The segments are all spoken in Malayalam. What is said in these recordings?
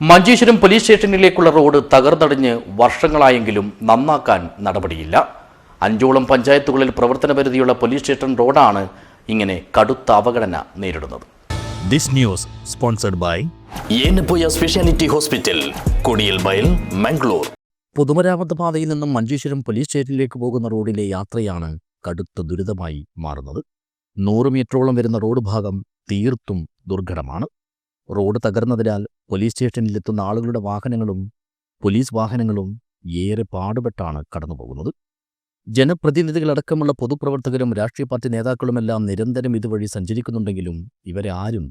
മഞ്ചേശ്വരം പോലീസ് സ്റ്റേഷനിലേക്കുള്ള റോഡ് തകർന്നടിഞ്ഞ് വർഷങ്ങളായെങ്കിലും നന്നാക്കാൻ നടപടിയില്ല. 5ഓളം പഞ്ചായത്തുകളിൽ പ്രവർത്തന പരിധിയുള്ള പോലീസ് സ്റ്റേഷൻ റോഡാണ് ഇങ്ങനെ കടുത്ത അവഗണന നേരിടുന്നത്. This news sponsored by Yenepoya speciality hospital, Kodialbail, Mangalore. പൊതുമരാമത്ത് പാതയിൽ നിന്നും മഞ്ചേശ്വരം പോലീസ് സ്റ്റേഷനിലേക്ക് പോകുന്ന റോഡിലെ യാത്രയാണ് കടുത്ത ദുരിതമായി മാറുന്നത്. 100 മീറ്ററോളം വരുന്ന റോഡ് ഭാഗം തീർത്തും ദുർഘടമാണ്. റോഡ് തകർന്നതിനാൽ പോലീസ് സ്റ്റേഷനിലെത്തുന്ന ആളുകളുടെ വാഹനങ്ങളും പോലീസ് വാഹനങ്ങളും ഏറെ പാടുപെട്ടാണ് കടന്നുപോകുന്നത്. ജനപ്രതിനിധികളടക്കമുള്ള പൊതുപ്രവർത്തകരും രാഷ്ട്രീയ പാർട്ടി നേതാക്കളുമെല്ലാം നിരന്തരം ഇതുവഴി സഞ്ചരിക്കുന്നുണ്ടെങ്കിലും ഇവരെ ആരും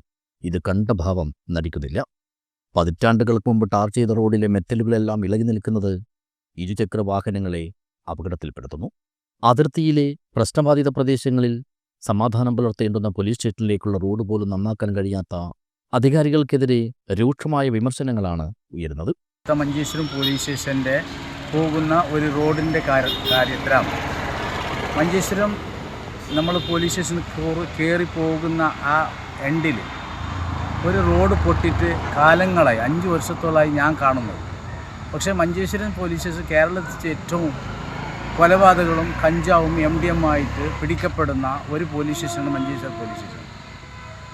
ഇത് കണ്ട ഭാവം നടിക്കുന്നില്ല. പതിറ്റാണ്ടുകൾക്ക് മുമ്പ് ടാർ ചെയ്ത റോഡിലെ മെറ്റലുകളെല്ലാം ഇളകി നിൽക്കുന്നത് ഇരുചക്ര വാഹനങ്ങളെ അപകടത്തിൽപ്പെടുത്തുന്നു. അതിർത്തിയിലെ പ്രശ്നബാധിത പ്രദേശങ്ങളിൽ സമാധാനം പുലർത്തേണ്ടുന്ന പോലീസ് സ്റ്റേഷനിലേക്കുള്ള റോഡ് പോലും നന്നാക്കാൻ കഴിയാത്ത അധികാരികൾക്കെതിരെ രൂക്ഷമായ വിമർശനങ്ങളാണ് ഉയരുന്നത്. മഞ്ചേശ്വരം പോലീസ് സ്റ്റേഷൻ്റെ പോകുന്ന ഒരു റോഡിൻ്റെ കാര്യത്തിലാണ്. മഞ്ചേശ്വരം നമ്മൾ പോലീസ് സ്റ്റേഷനിൽ കയറി പോകുന്ന ആ എൻഡിൽ ഒരു റോഡ് പൊട്ടിയിട്ട് കാലങ്ങളായി 5 വർഷത്തോളമായി ഞാൻ കാണുന്നത്. പക്ഷേ മഞ്ചേശ്വരം പോലീസ് സ്റ്റേഷൻ കേരളത്തിൽ ഏറ്റവും കൊലപാതകങ്ങളും കഞ്ചാവും MDM ആയിട്ട് പിടിക്കപ്പെടുന്ന ഒരു പോലീസ് സ്റ്റേഷനാണ് മഞ്ചേശ്വരം പോലീസ് സ്റ്റേഷൻ.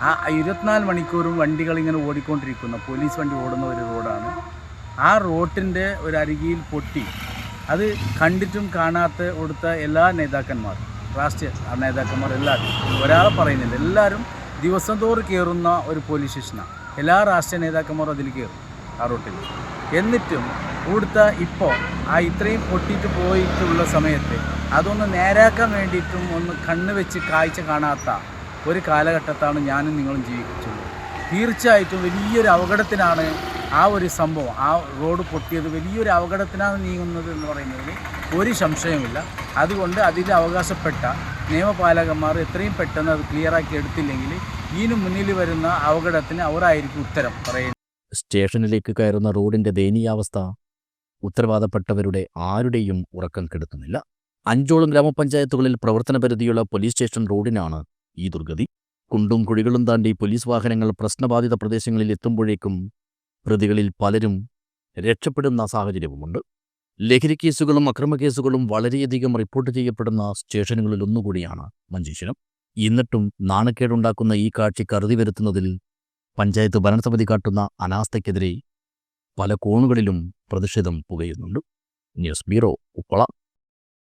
ആ 24 മണിക്കൂറും വണ്ടികളിങ്ങനെ ഓടിക്കൊണ്ടിരിക്കുന്ന പോലീസ് വണ്ടി ഓടുന്ന ഒരു റോഡാണ്. ആ റോഡിൻ്റെ ഒരു അരികിൽ പൊട്ടി അത് കണ്ടിട്ടും കാണാത്ത കൊടുത്ത എല്ലാ നേതാക്കന്മാരും, രാഷ്ട്രീയ നേതാക്കന്മാർ എല്ലാവരും, ഒരാളെ പറയുന്നില്ല, എല്ലാവരും ദിവസം തോറും കയറുന്ന ഒരു പോലീസ് സ്റ്റേഷനാണ്. എല്ലാ രാഷ്ട്രീയ നേതാക്കന്മാരും അതിൽ കയറും ആ റോട്ടിൽ. എന്നിട്ടും ഇവിടുത്തെ ഇപ്പോൾ ആ ഇത്രയും പൊട്ടിയിട്ട് പോയിട്ടുള്ള സമയത്ത് അതൊന്ന് നേരാക്കാൻ വേണ്ടിയിട്ടും ഒന്ന് കണ്ണ് വെച്ച് കാഴ്ച കാണാത്ത ഒരു കാലഘട്ടത്താണ് ഞാനും നിങ്ങളും ജീവിച്ചത്. തീർച്ചയായിട്ടും വലിയൊരു അപകടത്തിനാണ് ആ ഒരു സംഭവം, ആ റോഡ് പൊട്ടിയത് വലിയൊരു അപകടത്തിനാണ് നീങ്ങുന്നത് എന്ന് പറയുന്നതിന് ഒരു സംശയമില്ല. അതുകൊണ്ട് അതിൽ അവകാശപ്പെട്ട നിയമപാലകന്മാർ എത്രയും പെട്ടെന്ന് അത് ക്ലിയറാക്കി എടുത്തില്ലെങ്കിൽ ഇതിനു മുന്നിൽ വരുന്ന അപകടത്തിന് അവരായിരിക്കും ഉത്തരം പറയുന്നത്. സ്റ്റേഷനിലേക്ക് കയറുന്ന റോഡിന്റെ ദയനീയാവസ്ഥ ഉത്തരവാദപ്പെട്ടവരുടെ ആരുടെയും ഉറക്കം കെടുത്തുന്നില്ല. 5ഓളം ഗ്രാമപഞ്ചായത്തുകളിൽ പ്രവർത്തന പരിധിയുള്ള പോലീസ് സ്റ്റേഷൻ റോഡിനാണ് ഈ ദുർഗതി. കുണ്ടും കുഴികളും താണ്ടി പോലീസ് വാഹനങ്ങൾ പ്രശ്നബാധിത പ്രദേശങ്ങളിൽ എത്തുമ്പോഴേക്കും പ്രതികളിൽ പലരും രക്ഷപ്പെടുന്ന സാഹചര്യവുമുണ്ട്. ലഹരി കേസുകളും അക്രമക്കേസുകളും വളരെയധികം റിപ്പോർട്ട് ചെയ്യപ്പെടുന്ന സ്റ്റേഷനുകളിൽ ഒന്നുകൂടിയാണ് മഞ്ചേശ്വരം. എന്നിട്ടും നാണക്കേടുണ്ടാക്കുന്ന ഈ കാഴ്ച കരുതി വരുത്തുന്നതിൽ പഞ്ചായത്ത് ഭരണസമിതി കാട്ടുന്ന അനാസ്ഥയ്ക്കെതിരെ പല കോണുകളിലും പ്രതിഷേധം പുകയുന്നുണ്ട്. News bureau, Uppala.